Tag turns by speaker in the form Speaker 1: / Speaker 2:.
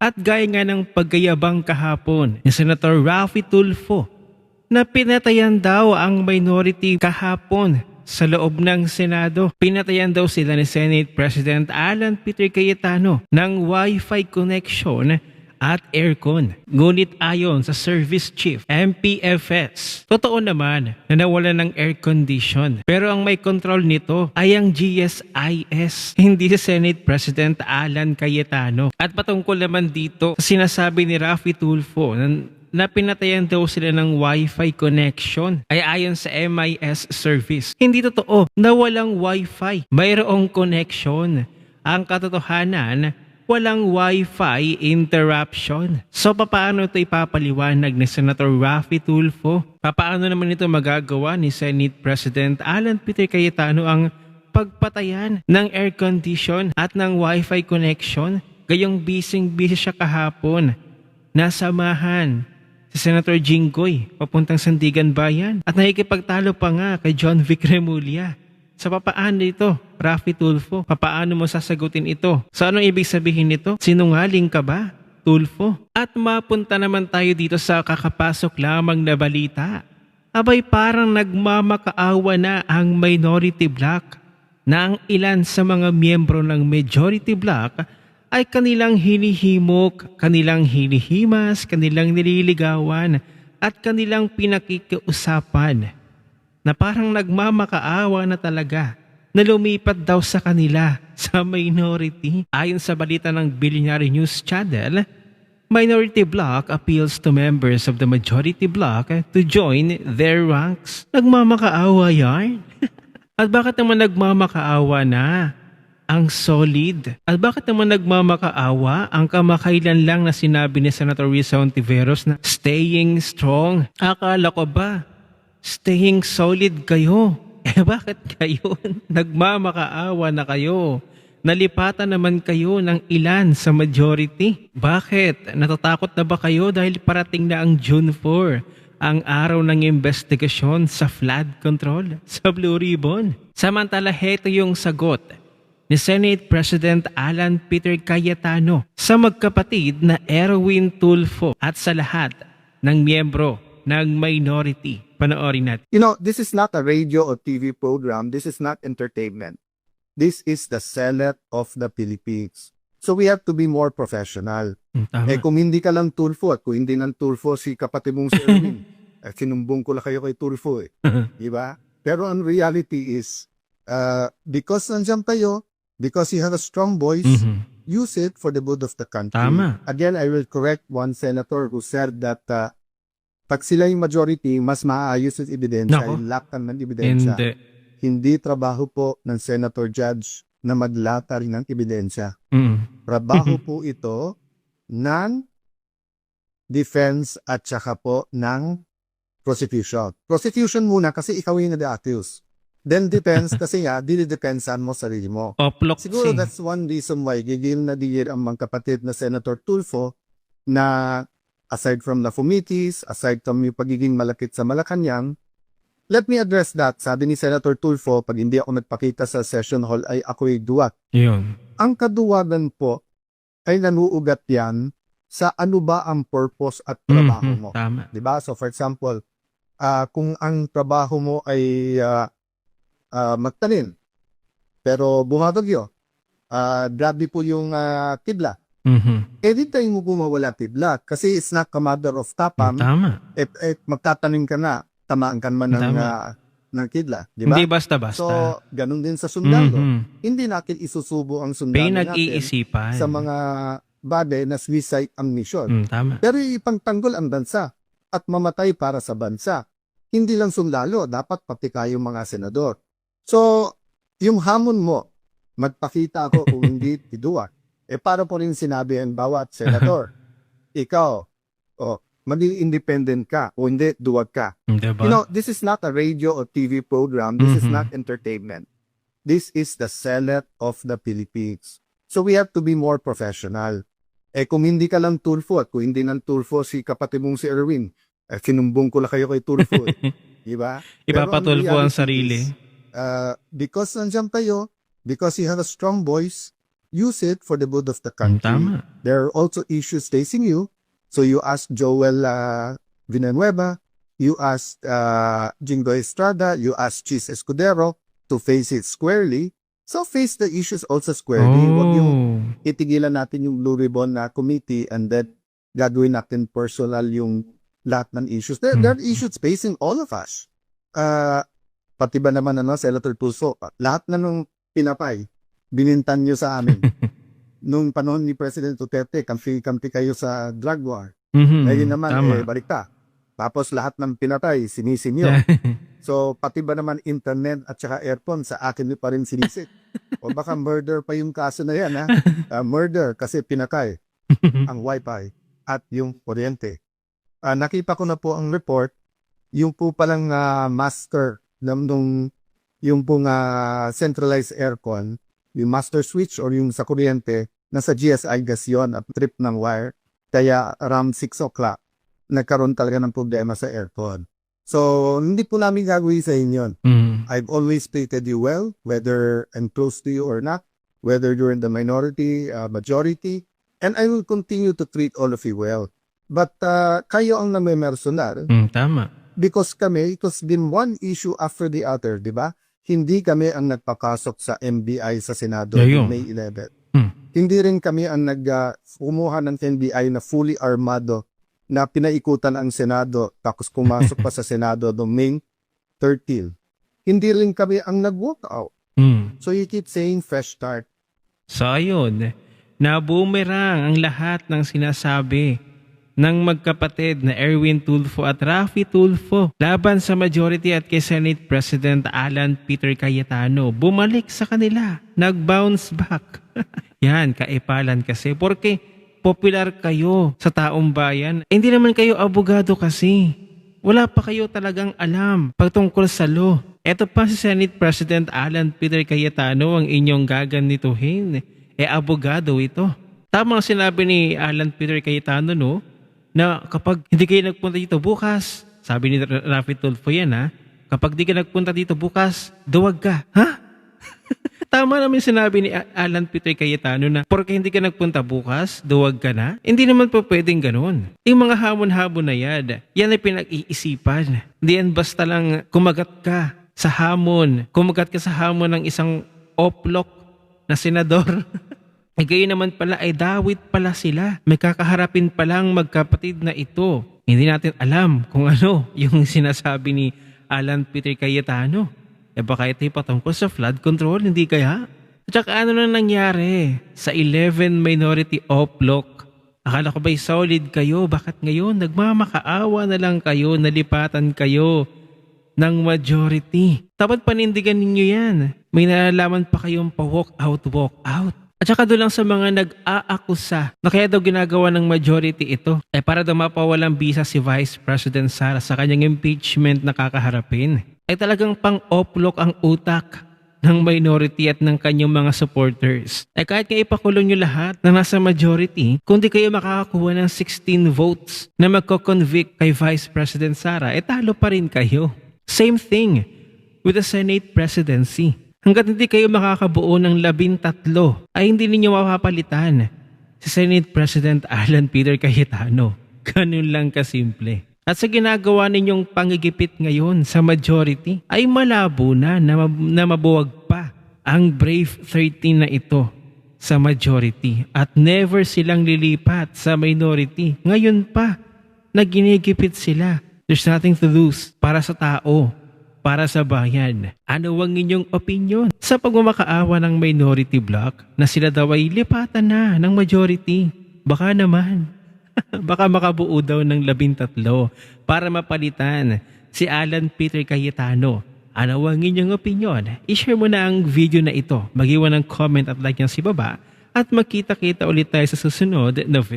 Speaker 1: At gaya nga ng paggayabang kahapon ni Senator Raffy Tulfo na pinatayan daw ang minority kahapon sa loob ng Senado. Pinatayan daw sila ni Senate President Alan Peter Cayetano ng Wi-Fi connection at aircon. Ngunit ayon sa Service Chief MPFS, totoo naman na nawala ng air condition. Pero ang may control nito ay ang GSIS, hindi si Senate President Alan Cayetano. At patungkol naman dito, sinasabi ni Raffy Tulfo na pinatayan daw sila ng Wi-Fi connection ay ayon sa MIS service. Hindi totoo na walang Wi-Fi. Mayroong connection. Ang katotohanan, walang Wi-Fi interruption. So paano ito ipapaliwanag ni Senator Raffy Tulfo? Paano naman ito magagawa ni Senate President Alan Peter Cayetano ang pagpatayan ng air condition at ng Wi-Fi connection? Gayong busy siya kahapon. Nasamahan si Senator Jinggoy papuntang Sandigan Bayan at nakikipagtalo pa nga kay John Vic Remulla. Sa papaano ito, Raffy Tulfo? Papaano mo sasagutin ito? So anong ibig sabihin nito? Sinungaling ka ba, Tulfo? At mapunta naman tayo dito sa kakapasok lamang na balita. Abay parang nagmamakaawa na ang minority bloc na ang ilan sa mga miyembro ng majority bloc ay kanilang hinihimok, kanilang hinihimas, kanilang nililigawan at kanilang pinakikiusapan na parang nagmamakaawa na talaga na lumipat daw sa kanila sa minority. Ayon sa balita ng Billionaire News Channel, minority bloc appeals to members of the majority bloc to join their ranks. Nagmamakaawa yan? At bakit naman nagmamakaawa na? Ang solid. At bakit naman nagmamakaawa ang kamakailan lang na sinabi ni Senator Risa Hontiveros na staying strong? Akala ko ba staying solid kayo? Bakit kayo nagmamakaawa na kayo? Nalipatan naman kayo ng ilan sa majority. Bakit? Natatakot na ba kayo dahil parating na ang June 4, ang araw ng investigasyon sa flood control sa Blue Ribbon? Samantala, heto yung sagot ni Senate President Alan Peter Cayetano sa magkapatid na Erwin Tulfo at sa lahat ng miyembro ng minority. Panoorin natin.
Speaker 2: You know, this is not a radio or TV program. This is not entertainment. This is the Senate of the Philippines. So we have to be more professional.
Speaker 1: Tama.
Speaker 2: Kung hindi ka lang Tulfo at kung hindi ng Tulfo si kapatid mong si Erwin, sinumbong ko lang kayo kay Tulfo eh. Diba? Pero ang reality is, because nandiyan kayo, because you have a strong voice, use it for the good of the country.
Speaker 1: Tama.
Speaker 2: Again, I will correct one senator who said that pag sila yung majority, mas maayos yung ebidensya,
Speaker 1: Nako.
Speaker 2: yung laktan ng ebidensya. Hindi trabaho po ng senator judge na maglata rin ng ebidensya. Trabaho po ito ng defense at saka po ng prosecution. Prosecution muna kasi ikaw yung na-accuse. Then defense kasi nga, dinidepensan mo sarili mo.
Speaker 1: Oplok
Speaker 2: Siguro that's one reason why gigil na digil ang mga kapatid na Senator Tulfo na aside from the committees, aside from yung pagiging malakit sa Malacanang, let me address that. Sabi ni Senator Tulfo, pag hindi ako nagpakita sa session hall ay ako'y duwat.
Speaker 1: Yun.
Speaker 2: Ang kaduwagan po ay nanuugat yan sa ano ba ang purpose at trabaho mo.
Speaker 1: Tama.
Speaker 2: Diba? So for example, kung ang trabaho mo ay magtanim, pero bumabagyo, grabe po yung kidlat. Di tayo mo bumawala kidlat kasi it's not a matter of tapam.
Speaker 1: Tama.
Speaker 2: Magtatanim ka na, tamaan ka man ng kidlat. Diba?
Speaker 1: Hindi basta-basta.
Speaker 2: So, ganun din sa sundalo. Hindi natin isusubo ang sundalo
Speaker 1: Pinag-iisipan.
Speaker 2: natin sa mga bagay na suicide ang mission.
Speaker 1: Tama.
Speaker 2: Pero ipangtanggol ang bansa at mamatay para sa bansa. Hindi lang sundalo, dapat pati kayong mga senador. So, yung hamon mo, magpakita ako kung hindi tiduwa. Para po rin sinabi ang bawat senador, ikaw, maging independent ka o hindi, duwag ka.
Speaker 1: Diba?
Speaker 2: You know, this is not a radio or TV program. This is not entertainment. This is the Senate of the Philippines. So we have to be more professional. Kung hindi ka lang Tulfo at kung hindi ng Tulfo si kapatid mong si Erwin, sinumbong ko lang kayo kay Tulfo. Diba?
Speaker 1: Ipapatulfo ang sarili.
Speaker 2: Because nandiyan kayo, because you have a strong voice, use it for the good of the country.
Speaker 1: Tama.
Speaker 2: There are also issues facing you. So you ask Joel Villanueva, you ask Jinggoy Estrada, you ask Chis Escudero to face it squarely. So face the issues also squarely. Huwag yung itigilan natin yung Blue Ribbon na committee and then gagawin natin personal yung lahat ng issues. There are issues facing all of us. Pati ba naman Senator Tulfo, lahat na nung pinapay, binintan nyo sa amin. Nung panahon ni President Duterte, kampi kayo sa drug war. Ngayon naman, balikta. Tapos lahat ng pinatay, sinisin nyo. So, pati ba naman internet at saka aircon, sa akin nyo pa rin sinisit. O baka murder pa yung kaso na yan, ha? Murder kasi pinatay ang wifi at yung kuryente. Nakita ko na po ang report, yung po palang master, yung pong centralized aircon, yung master switch or yung sa kuryente, nasa GSI gas yun at trip ng wire. Kaya around 6 o'clock, nagkaroon talaga ng problema sa aircon. So, hindi po namin gagawin sa inyo. I've always treated you well, whether I'm close to you or not, whether you're in the minority, majority, and I will continue to treat all of you well. But kayo ang namimersonal.
Speaker 1: Tama.
Speaker 2: Because kami, it has been one issue after the other, di ba? Hindi kami ang nagpakasok sa NBI sa Senado noong May 11. Hindi rin kami ang kumuha ng NBI na fully armado na pinaikutan ang Senado tapos pumasok pa sa Senado noong May 13. Hindi rin kami ang nag-walk out. So you keep saying fresh start.
Speaker 1: So ayun, nabumerang ang lahat ng sinasabi ng magkapatid na Erwin Tulfo at Raffy Tulfo laban sa majority at kay Senate President Alan Peter Cayetano. Bumalik sa kanila. Nag-bounce back. Yan, kaipalan kasi. Porque popular kayo sa taong bayan. Hindi naman kayo abogado kasi. Wala pa kayo talagang alam pagtungkol sa law. Eto pa si Senate President Alan Peter Cayetano ang inyong gaganituhin. Abogado ito. Tama ang sinabi ni Alan Peter Cayetano, no? Na kapag hindi kayo nagpunta dito bukas, sabi ni Raffy Tulfo yan, ha? Kapag di ka nagpunta dito bukas, duwag ka. Ha? Tama naman sinabi ni Alan Peter Cayetano na porque hindi ka nagpunta bukas, duwag ka na. Hindi naman po pwedeng ganun. Yung mga hamon-hamon na yan ay pinag-iisipan. Hindi yan basta lang kumagat ka sa hamon ng isang oplok na senador. Gayon naman pala ay dawit pala sila. May kakaharapin palang magkapatid na ito. Hindi natin alam kung ano yung sinasabi ni Alan Peter Cayetano. Baka ito'y patungkol sa flood control, hindi kaya? At saka ano na nangyari sa 11 minority oplok? Akala ko ba'y solid kayo? Bakit ngayon nagmamakaawa na lang kayo, nalipatan kayo ng majority? Dapat panindigan ninyo yan. May nalalaman pa kayong pa-walk out. At saka doon lang sa mga nag-aakusa na kaya daw ginagawa ng majority ito para daw mapawalang bisa si Vice President Sara sa kanyang impeachment na kakaharapin. Ay talagang pang-oplok ang utak ng minority at ng kanyang mga supporters. Kahit nga ipakulong nyo lahat na nasa majority, kung di kayo makakakuha ng 16 votes na magko-convict kay Vice President Sara, talo pa rin kayo. Same thing with the Senate presidency. Hanggat hindi kayo makakabuo ng 13, ay hindi ninyo mapapalitan si Senate President Alan Peter Cayetano. Ganun lang kasimple. At sa ginagawa ninyong pangigipit ngayon sa majority, ay malabo na mabuwag pa ang Brave 13 na ito sa majority at never silang lilipat sa minority. Ngayon pa, na ginigipit sila. There's nothing to lose para sa tao. Para sa bayan. Ano ang inyong opinion sa pagmamakaawa ng minority bloc na sila daw ay lipatan na ng majority? Baka naman. Baka makabuo daw ng 13 para mapalitan si Alan Peter Cayetano. Ano ang inyong opinion? I-share mo na ang video na ito. Mag-iwan ng comment at like yan si baba at magkita-kita ulit tayo sa susunod na video.